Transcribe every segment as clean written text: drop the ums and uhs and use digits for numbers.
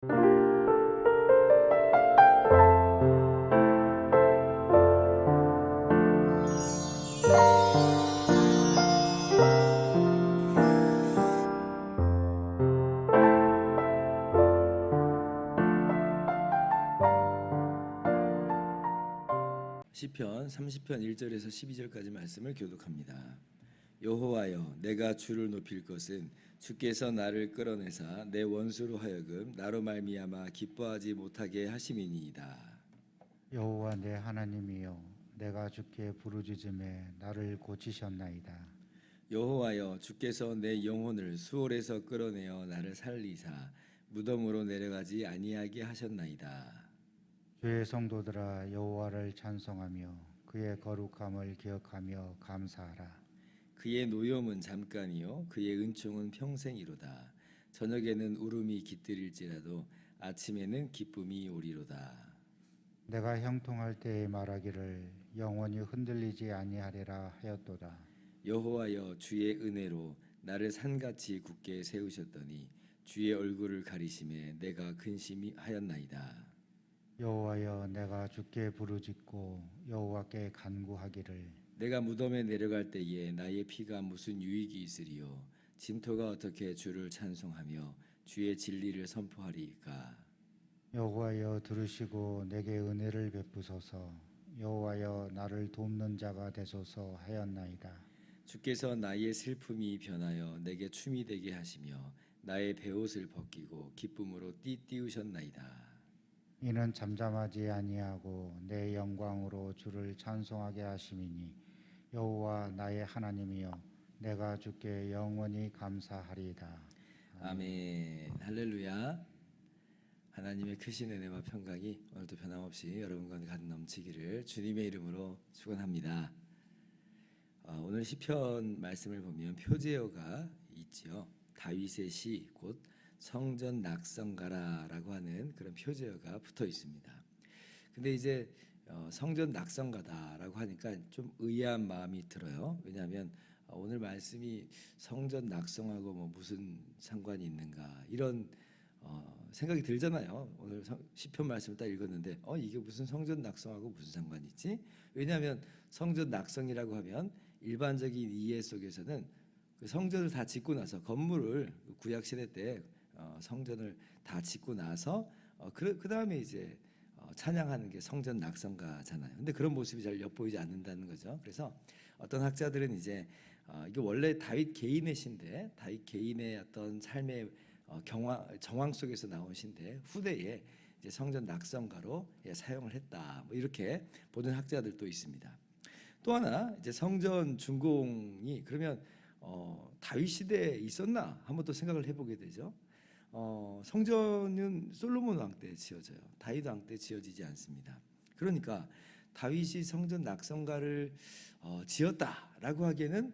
시편 30편 1절에서 12절까지 말씀을 교독합니다. 여호와여, 내가 주를 높일 것은 주께서 나를 끌어내사 내 원수로 하여금 나로 말미암아 기뻐하지 못하게 하심이니이다. 여호와 내 하나님이여, 내가 주께 부르짖음에 나를 고치셨나이다. 여호와여, 주께서 내 영혼을 수월에서 끌어내어 나를 살리사 무덤으로 내려가지 아니하게 하셨나이다. 주의 성도들아, 여호와를 찬송하며 그의 거룩함을 기억하며 감사하라. 그의 노염은 잠깐이요 그의 은총은 평생이로다. 저녁에는 울음이 깃들일지라도 아침에는 기쁨이 오리로다. 내가 형통할 때에 말하기를 영원히 흔들리지 아니하리라 하였도다. 여호와여, 주의 은혜로 나를 산같이 굳게 세우셨더니 주의 얼굴을 가리심에 내가 근심이 하였나이다. 여호와여, 내가 주께 부르짖고 여호와께 간구하기를 내가 무덤에 내려갈 때에 나의 피가 무슨 유익이 있으리요. 진토가 어떻게 주를 찬송하며 주의 진리를 선포하리이까. 여호와여, 들으시고 내게 은혜를 베푸소서. 여호와여, 나를 돕는 자가 되소서 하였나이다. 주께서 나의 슬픔이 변하여 내게 춤이 되게 하시며 나의 베옷을 벗기고 기쁨으로 띠띠우셨나이다. 이는 잠잠하지 아니하고 내 영광으로 주를 찬송하게 하심이니 여호와 나의 하나님이여, 내가 주께 영원히 감사하리이다. 아멘. 할렐루야. 하나님의 크신 은혜와 평강이 오늘도 변함없이 여러분 가운데 가득 넘치기를 주님의 이름으로 축원합니다. 오늘 시편 말씀을 보면 표제어가 있지요. 다윗의 시 곧 성전 낙성가라라고 하는 그런 표제어가 붙어 있습니다. 근데 이제 성전 낙성가다라고 하니까 좀 의아한 마음이 들어요. 왜냐하면 오늘 말씀이 성전 낙성하고 뭐 무슨 상관이 있는가 이런 생각이 들잖아요. 오늘 시편 말씀을 딱 읽었는데 이게 무슨 성전 낙성하고 무슨 상관이 있지? 왜냐하면 성전 낙성이라고 하면 일반적인 이해 속에서는 그 성전을 다 짓고 나서 건물을 구약 시대 때 성전을 다 짓고 나서 그 다음에 이제 찬양하는 게 성전 낙성가잖아요. 근데 그런 모습이 잘 엿보이지 않는다는 거죠. 그래서 어떤 학자들은 이제 이게 원래 다윗 개인의 시인데 다윗 개인의 어떤 삶의 정황 속에서 나온 시인데 후대에 이제 성전 낙성가로 사용을 했다. 뭐 이렇게 보는 학자들도 있습니다. 또 하나 이제 성전 준공이 그러면 다윗 시대에 있었나 한번 또 생각을 해보게 되죠. 성전은 솔로몬 왕 때 지어져요. 다윗 왕 때 지어지지 않습니다. 그러니까 다윗이 성전 낙성가를 지었다라고 하기에는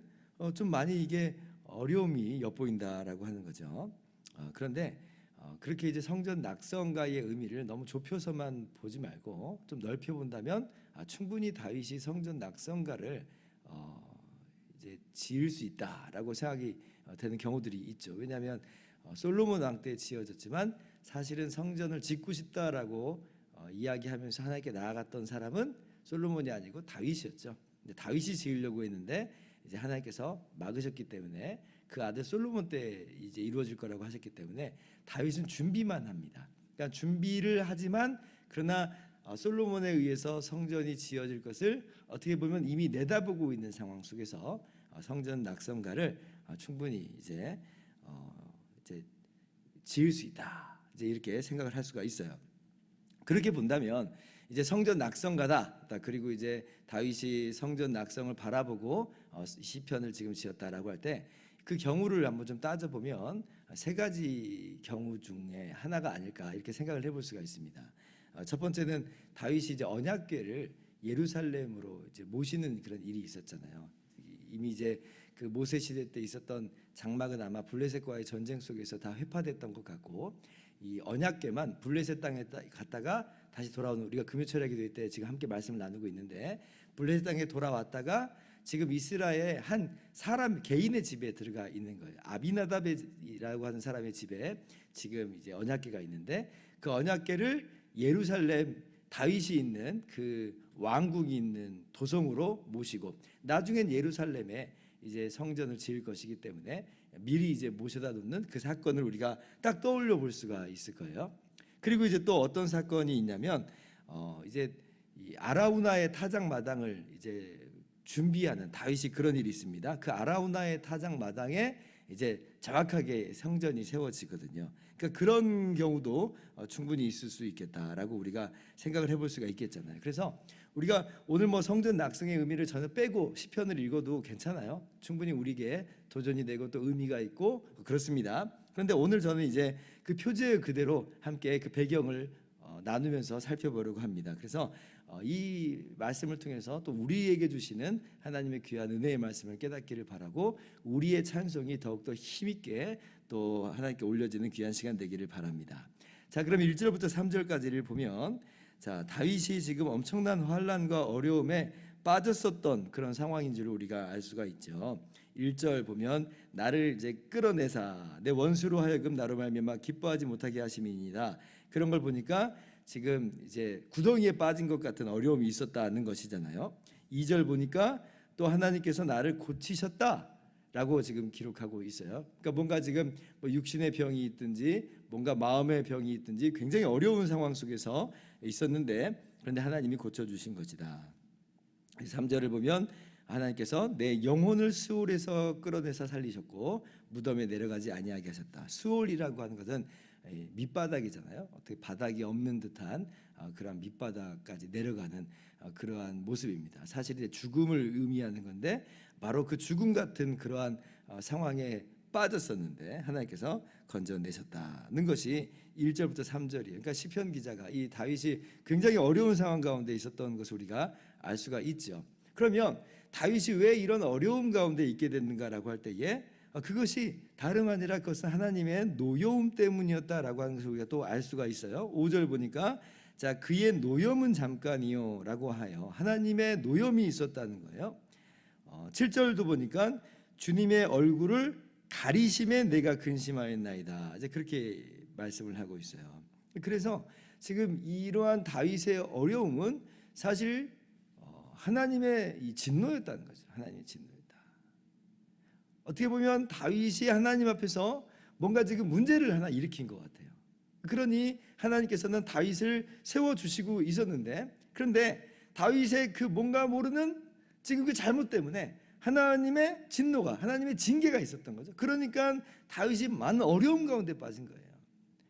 좀 많이 이게 어려움이 엿보인다라고 하는 거죠. 그런데 그렇게 이제 성전 낙성가의 의미를 너무 좁혀서만 보지 말고 좀 넓혀 본다면 충분히 다윗이 성전 낙성가를 이제 지을 수 있다라고 생각이 되는 경우들이 있죠. 왜냐하면 솔로몬 왕 때 지어졌지만 사실은 성전을 짓고 싶다라고 이야기하면서 하나님께 나아갔던 사람은 솔로몬이 아니고 다윗이었죠. 근데 다윗이 지으려고 했는데 이제 하나님께서 막으셨기 때문에 그 아들 솔로몬 때 이제 이루어질 거라고 하셨기 때문에 다윗은 준비만 합니다. 그러니까 준비를 하지만 그러나 솔로몬에 의해서 성전이 지어질 것을 어떻게 보면 이미 내다보고 있는 상황 속에서 성전 낙성가를 충분히 이제 지을 수 있다. 이제 이렇게 생각을 할 수가 있어요. 그렇게 본다면 이제 성전 낙성가다. 그리고 이제 다윗이 성전 낙성을 바라보고 시편을 지금 지었다라고 할 때 그 경우를 한번 좀 따져보면 세 가지 경우 중에 하나가 아닐까 이렇게 생각을 해볼 수가 있습니다. 첫 번째는 다윗이 이제 언약궤를 예루살렘으로 이제 모시는 그런 일이 있었잖아요. 이미 이제 그 모세 시대 때 있었던 장막은 아마 블레셋과의 전쟁 속에서 다 회파됐던 것 같고 이 언약궤만 블레셋 땅에 갔다가 다시 돌아오는 우리가 금요 철학기도 때 지금 함께 말씀을 나누고 있는데 블레셋 땅에 돌아왔다가 지금 이스라엘 한 사람 개인의 집에 들어가 있는 거예요. 아비나답이라고 하는 사람의 집에 지금 이제 언약궤가 있는데 그 언약궤를 예루살렘 다윗이 있는 그 왕궁이 있는 도성으로 모시고 나중엔 예루살렘에 이제 성전을 지을 것이기 때문에 미리 이제 모셔다 놓는 그 사건을 우리가 딱 떠올려 볼 수가 있을 거예요. 그리고 이제 또 어떤 사건이 있냐면 이제 이 아라우나의 타작 마당을 이제 준비하는 다윗이 그런 일이 있습니다. 그 아라우나의 타작 마당에 이제 정확하게 성전이 세워지거든요. 그러니까 그런 경우도 충분히 있을 수 있겠다라고 우리가 생각을 해볼 수가 있겠잖아요. 그래서 우리가 오늘 뭐 성전 낙성의 의미를 전혀 빼고 시편을 읽어도 괜찮아요. 충분히 우리에게 도전이 되고 또 의미가 있고 그렇습니다. 그런데 오늘 저는 이제 그 표제 그대로 함께 그 배경을 나누면서 살펴보려고 합니다. 그래서 이 말씀을 통해서 또 우리에게 주시는 하나님의 귀한 은혜의 말씀을 깨닫기를 바라고 우리의 찬송이 더욱더 힘있게 또 하나님께 올려지는 귀한 시간 되기를 바랍니다. 자, 그럼 1절부터 3절까지를 보면 자, 다윗이 지금 엄청난 환난과 어려움에 빠졌었던 그런 상황인 줄 우리가 알 수가 있죠. 1절 보면 나를 이제 끌어내사 내 원수로 하여금 나로 말미암아 기뻐하지 못하게 하심이니라. 그런 걸 보니까 지금 이제 구덩이에 빠진 것 같은 어려움이 있었다는 것이잖아요. 2절 보니까 또 하나님께서 나를 고치셨다라고 지금 기록하고 있어요. 그러니까 뭔가 지금 뭐 육신의 병이 있든지 뭔가 마음의 병이 있든지 굉장히 어려운 상황 속에서 있었는데 그런데 하나님이 고쳐주신 것이다. 3절을 보면 하나님께서 내 영혼을 수올에서 끌어내서 살리셨고 무덤에 내려가지 아니하게 하셨다. 수올이라고 하는 것은 밑바닥이잖아요. 어떻게 바닥이 없는 듯한 그러한 밑바닥까지 내려가는 그러한 모습입니다. 사실 이제 죽음을 의미하는 건데 바로 그 죽음 같은 그러한 상황에 빠졌었는데 하나님께서 건져내셨다는 것이 1절부터 3절이에요. 그러니까 시편 기자가 이 다윗이 굉장히 어려운 상황 가운데 있었던 것을 우리가 알 수가 있죠. 그러면 다윗이 왜 이런 어려움 가운데 있게 됐는가라고 할 때에 그것이 다름 아니라 그것은 하나님의 노여움 때문이었다라고 하는 것을 우리가 또 알 수가 있어요. 5절 보니까 자 그의 노염은 잠깐이요라고 하여 하나님의 노염이 있었다는 거예요. 7절도 보니까 주님의 얼굴을 가리심에 내가 근심하였나이다. 이제 그렇게 말씀을 하고 있어요. 그래서 지금 이러한 다윗의 어려움은 사실 하나님의 이 진노였다는 거죠. 하나님의 진노였다. 어떻게 보면 다윗이 하나님 앞에서 뭔가 지금 문제를 하나 일으킨 것 같아요. 그러니 하나님께서는 다윗을 세워주시고 있었는데 그런데 다윗의 그 뭔가 모르는 지금 그 잘못 때문에 하나님의 진노가 하나님의 징계가 있었던 거죠. 그러니까 다윗이 많은 어려움 가운데 빠진 거예요.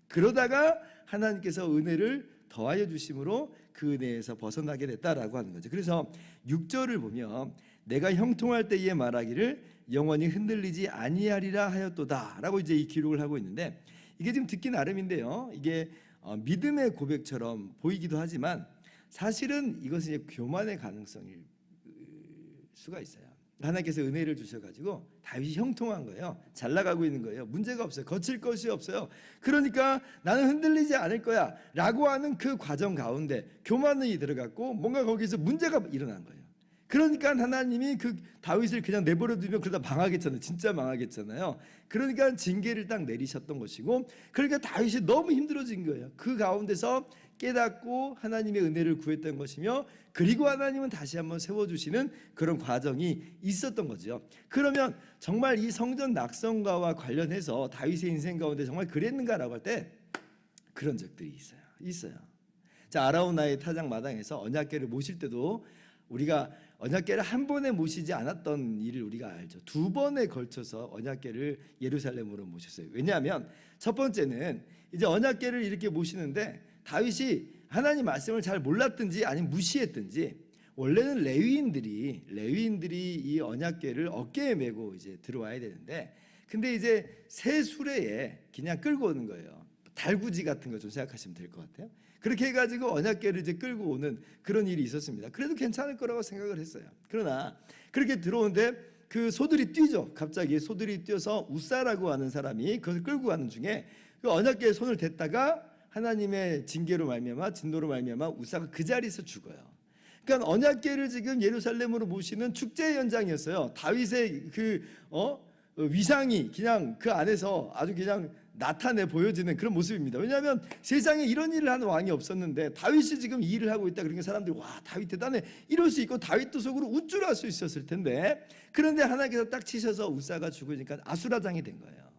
그러다가 하나님께서 은혜를 더하여 주심으로 그 은혜에서 벗어나게 됐다라고 하는 거죠. 그래서 6절을 보면 내가 형통할 때에 말하기를 영원히 흔들리지 아니하리라 하였도다라고 이제 이 기록을 하고 있는데 이게 지금 듣기 나름인데요. 이게 믿음의 고백처럼 보이기도 하지만 사실은 이것은 이제 교만의 가능성일 수가 있어요. 하나님께서 은혜를 주셔가지고 다윗이 형통한 거예요. 잘 나가고 있는 거예요. 문제가 없어요. 거칠 것이 없어요. 그러니까 나는 흔들리지 않을 거야 라고 하는 그 과정 가운데 교만이 들어갔고 뭔가 거기서 문제가 일어난 거예요. 그러니까 하나님이 그 다윗을 그냥 내버려 두면 그러다 망하겠잖아요. 진짜 망하겠잖아요. 그러니까 징계를 딱 내리셨던 것이고 그러니까 다윗이 너무 힘들어진 거예요. 그 가운데서 깨닫고 하나님의 은혜를 구했던 것이며 그리고 하나님은 다시 한번 세워주시는 그런 과정이 있었던 거죠. 그러면 정말 이 성전 낙성과와 관련해서 다윗의 인생 가운데 정말 그랬는가라고 할 때 그런 적들이 있어요. 자, 아라우나의 타작 마당에서 언약궤를 모실 때도 우리가 언약궤를 한 번에 모시지 않았던 일을 우리가 알죠. 2번에 걸쳐서 언약궤를 예루살렘으로 모셨어요. 왜냐하면 첫 번째는 이제 언약궤를 이렇게 모시는데 다윗이 하나님 말씀을 잘 몰랐든지 아니면 무시했든지 원래는 레위인들이 이 언약궤를 어깨에 메고 이제 들어와야 되는데 근데 이제 새 수레에 그냥 끌고 오는 거예요. 달구지 같은 거 좀 생각하시면 될 것 같아요. 그렇게 해가지고 언약궤를 이제 끌고 오는 그런 일이 있었습니다. 그래도 괜찮을 거라고 생각을 했어요. 그러나 그렇게 들어오는데 그 소들이 뛰죠. 갑자기 소들이 뛰어서 우사라고 하는 사람이 그것을 끌고 가는 중에 그 언약궤에 손을 댔다가 하나님의 징계로 말미암아 진노로 말미암아 우사가 그 자리에서 죽어요. 그러니까 언약궤를 지금 예루살렘으로 모시는 축제 현장이었어요. 다윗의 위상이 그냥 그 안에서 아주 그냥 나타내 보여지는 그런 모습입니다. 왜냐하면 세상에 이런 일을 하는 왕이 없었는데 다윗이 지금 이 일을 하고 있다. 그러니까 사람들이 와, 다윗 대단해 이럴 수 있고, 다윗도 속으로 우쭐할 수 있었을 텐데, 그런데 하나님께서 딱 치셔서 우사가 죽으니까 아수라장이 된 거예요.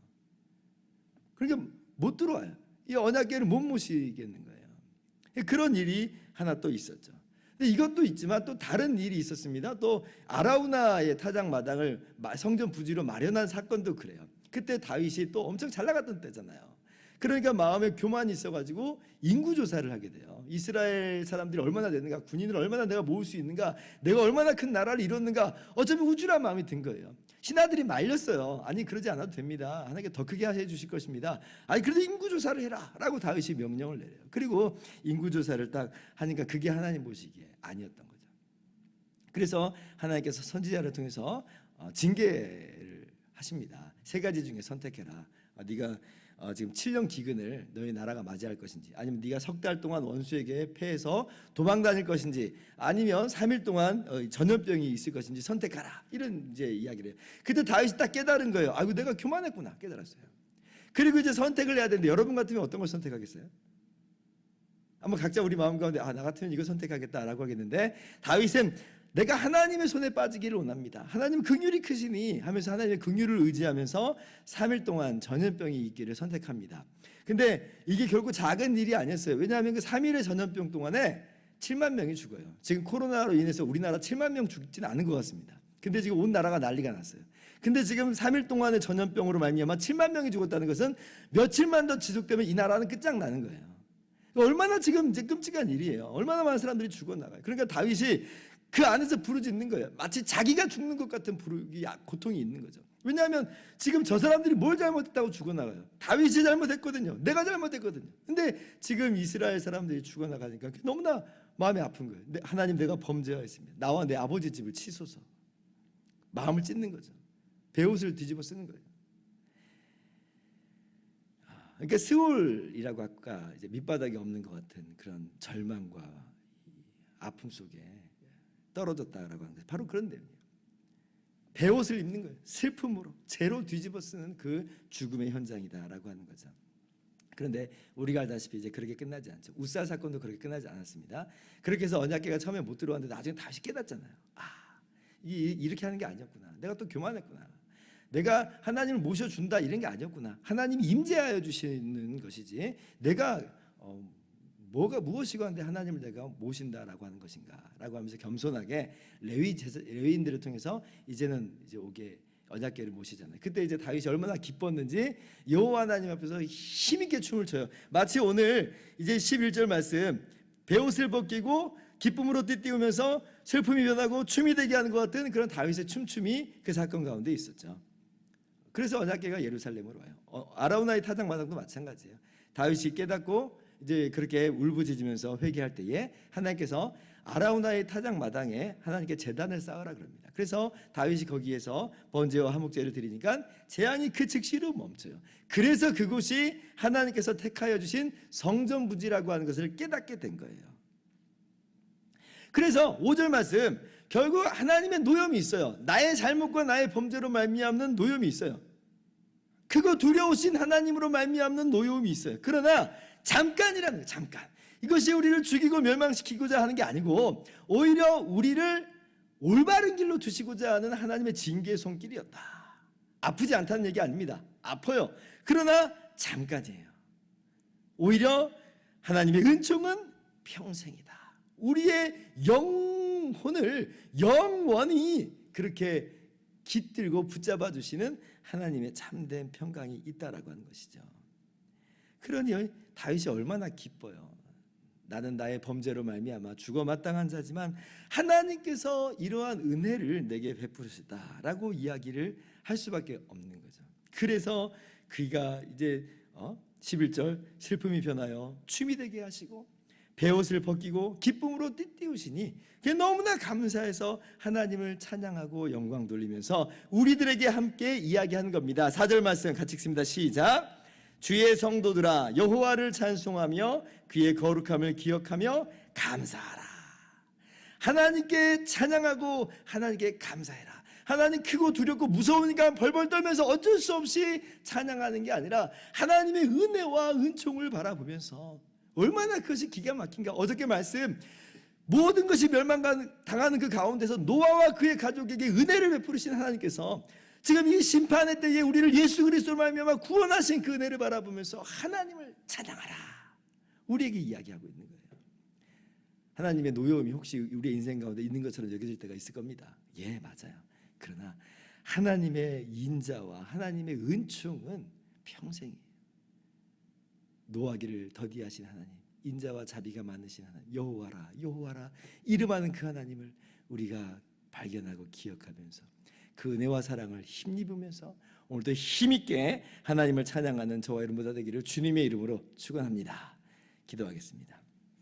그러니까 못 들어와요. 이 언약궤를 못 모시겠는 거예요. 그런 일이 하나 또 있었죠. 근데 이것도 있지만 또 다른 일이 있었습니다. 또 아라우나의 타작 마당을 성전 부지로 마련한 사건도 그래요. 그때 다윗이 또 엄청 잘 나갔던 때잖아요. 그러니까 마음에 교만이 있어가지고 인구 조사를 하게 돼요. 이스라엘 사람들이 얼마나 되는가, 군인을 얼마나 내가 모을 수 있는가, 내가 얼마나 큰 나라를 이뤘는가, 어쩌면 우쭐한 마음이 든 거예요. 신하들이 말렸어요. 아니, 그러지 않아도 됩니다. 하나님께 더 크게 해주실 것입니다. 아니, 그래도 인구 조사를 해라 라고 다윗이 명령을 내려요. 그리고 인구 조사를 딱 하니까 그게 하나님 보시기에 아니었던 거죠. 그래서 하나님께서 선지자를 통해서 징계를 하십니다. 3가지 중에 선택해라. 네가 지금 7년 기근을 너희 나라가 맞이할 것인지, 아니면 네가 10달 동안 원수에게 패해서 도망 다닐 것인지, 아니면 3일 동안 전염병이 있을 것인지 선택하라. 이런 이제 이야기를 해요. 그때 다윗이 딱 깨달은 거예요. 아이고, 내가 교만했구나. 깨달았어요. 그리고 이제 선택을 해야 되는데, 여러분 같으면 어떤 걸 선택하겠어요? 한번 각자 우리 마음 가운데 나 같으면 이거 선택하겠다라고 하겠는데, 다윗은 내가 하나님의 손에 빠지기를 원합니다. 하나님 긍휼이 크시니 하면서 하나님의 긍휼을 의지하면서 3일 동안 전염병이 있기를 선택합니다. 근데 이게 결국 작은 일이 아니었어요. 왜냐하면 그 3일의 전염병 동안에 7만 명이 죽어요. 지금 코로나로 인해서 우리나라 7만 명 죽지는 않은 것 같습니다. 근데 지금 온 나라가 난리가 났어요. 근데 지금 3일 동안의 전염병으로 말미암아 7만 명이 죽었다는 것은 며칠만 더 지속되면 이 나라는 끝장나는 거예요. 얼마나 지금 이제 끔찍한 일이에요. 얼마나 많은 사람들이 죽어나가요. 그러니까 다윗이 그 안에서 부르짖는 거예요. 마치 자기가 죽는 것 같은 고통이 있는 거죠. 왜냐하면 지금 저 사람들이 뭘 잘못했다고 죽어나가요. 다윗이 잘못했거든요. 내가 잘못했거든요. 근데 지금 이스라엘 사람들이 죽어나가니까 너무나 마음이 아픈 거예요. 하나님, 내가 범죄하였습니다. 나와 내 아버지 집을 치소서. 마음을 찢는 거죠. 베옷을 뒤집어 쓰는 거예요. 그러니까 스올이라고 아까 이제 밑바닥이 없는 것 같은 그런 절망과 아픔 속에 떨어졌다라고 하는 거예요. 바로 그런 내용이에요. 베옷을 입는 거예요. 슬픔으로 죄로 뒤집어 쓰는 그 죽음의 현장이다라고 하는 거죠. 그런데 우리가 알다시피 이제 그렇게 끝나지 않죠. 우사 사건도 그렇게 끝나지 않았습니다. 그렇게 해서 언약궤가 처음에 못 들어왔는데 나중에 다시 깨닫잖아요. 이렇게 하는 게 아니었구나. 내가 또 교만했구나. 내가 하나님을 모셔준다 이런 게 아니었구나. 하나님이 임재하여 주시는 것이지 내가 무엇이고 한데 하나님을 내가 모신다라고 하는 것인가라고 하면서 겸손하게 레위인들을 통해서 이제는 이제 오게 언약궤를 모시잖아요. 그때 이제 다윗이 얼마나 기뻤는지 여호와 하나님 앞에서 힘있게 춤을 춰요. 마치 오늘 이제 11절 말씀, 베옷을 벗기고 기쁨으로 띠띠우면서 슬픔이 변하고 춤이 되게 하는 것 같은 그런 다윗의 춤춤이 그 사건 가운데 있었죠. 그래서 언약궤가 예루살렘으로 와요. 아라우나의 타작 마당도 마찬가지예요. 다윗이 깨닫고 이제 그렇게 울부짖으면서 회개할 때에 하나님께서 아라우나의 타작 마당에 하나님께 제단을 쌓으라 그럽니다. 그래서 다윗이 거기에서 번제와 화목제를 드리니까 재앙이 그 즉시로 멈춰요. 그래서 그곳이 하나님께서 택하여 주신 성전 부지라고 하는 것을 깨닫게 된 거예요. 그래서 5절 말씀, 결국 하나님의 노염이 있어요. 나의 잘못과 나의 범죄로 말미암는 노염이 있어요. 그거 두려우신 하나님으로 말미암는 노여움이 있어요. 그러나 잠깐이라는 거예요. 잠깐. 이것이 우리를 죽이고 멸망시키고자 하는 게 아니고 오히려 우리를 올바른 길로 두시고자 하는 하나님의 징계의 손길이었다. 아프지 않다는 얘기 아닙니다. 아파요. 그러나 잠깐이에요. 오히려 하나님의 은총은 평생이다. 우리의 영혼을 영원히 그렇게 깃들고 붙잡아 주시는 하나님의 참된 평강이 있다라고 하는 것이죠. 그러니 다윗이 얼마나 기뻐요. 나는 나의 범죄로 말미암아 죽어 마땅한 자지만 하나님께서 이러한 은혜를 내게 베푸셨다라고 이야기를 할 수밖에 없는 거죠. 그래서 그가 이제 11절 슬픔이 변하여 춤이 되게 하시고 베옷을 벗기고 기쁨으로 띠띠우시니 너무나 감사해서 하나님을 찬양하고 영광 돌리면서 우리들에게 함께 이야기하는 겁니다. 4절 말씀 같이 읽습니다. 시작. 주의 성도들아 여호와를 찬송하며 그의 거룩함을 기억하며 감사하라. 하나님께 찬양하고 하나님께 감사해라. 하나님 크고 두렵고 무서우니까 벌벌 떨면서 어쩔 수 없이 찬양하는 게 아니라 하나님의 은혜와 은총을 바라보면서 얼마나 그것이 기가 막힌가. 어저께 말씀, 모든 것이 멸망당하는 그 가운데서 노아와 그의 가족에게 은혜를 베푸시는 하나님께서 지금 이 심판의 때에 우리를 예수 그리스도로 말미암아 구원하신 그 은혜를 바라보면서 하나님을 찬양하라, 우리에게 이야기하고 있는 거예요. 하나님의 노여움이 혹시 우리의 인생 가운데 있는 것처럼 여겨질 때가 있을 겁니다. 예, 맞아요. 그러나 하나님의 인자와 하나님의 은총은 평생이에요. 노하기를 더디하신 하나님, 인자와 자비가 많으신 하나님, 여호와라 여호와라 이름하는 그 하나님을 우리가 발견하고 기억하면서 그 은혜와 사랑을 힘입으면서 오늘도 힘있게 하나님을 찬양하는 저와 여러분 모두 되기를 주님의 이름으로 축원합니다. 기도하겠습니다.